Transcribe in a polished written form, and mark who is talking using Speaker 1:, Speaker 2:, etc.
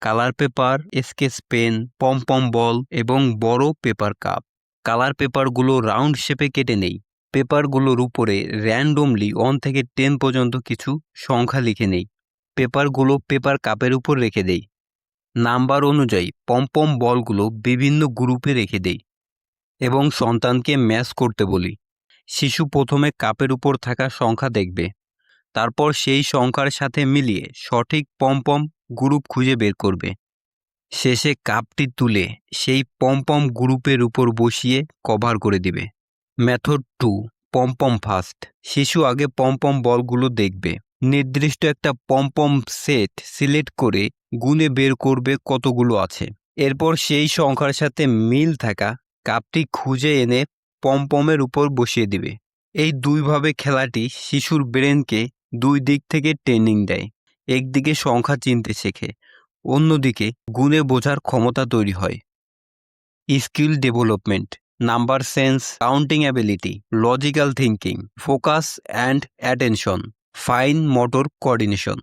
Speaker 1: Colour paper, sketch pen, পম বল এবং বড় paper cup. Colour পেপারগুলো রাউন্ড শেপে কেটে নেই। পেপারগুলোর উপরে র্যান্ডমলি 1 থেকে 10 পর্যন্ত কিছু সংখ্যা লিখে নেই। পেপারগুলো পেপার কাপের উপর রেখে দেই। নাম্বার অনুযায়ী পম বলগুলো বিভিন্ন গ্রুপে রেখে দেই এবং সন্তানকে ম্যাচ করতে বলি। শিশু প্রথমে কাপের উপর থাকা সংখ্যা দেখবে, তারপর সেই সংখ্যার সাথে মিলিয়ে সঠিক পম গ্রুপ খুঁজে বের করবে। শেষে কাপটি তুলে সেই পম গ্রুপের উপর বসিয়ে কভার করে দিবে। মেথড 2, পম ফার্স্ট। শিশু আগে পম বলগুলো দেখবে। নির্দিষ্ট একটা পম সেট সিলেক্ট করে গুণে বের করবে কতগুলো আছে। এরপর সেই সংখ্যার সাথে মিল থাকা কাপটি খুঁজে এনে পমের উপর বসিয়ে দিবে। এই দুইভাবে খেলাটি শিশুর ব্রেনকে দুই দিক থেকে ট্রেনিং দেয়। একদিকে সংখ্যা চিনতে শেখে, অন্যদিকে গুণে বোঝার ক্ষমতা তৈরি হয়। Skill development, number sense, counting ability, logical thinking, focus and attention, fine motor coordination.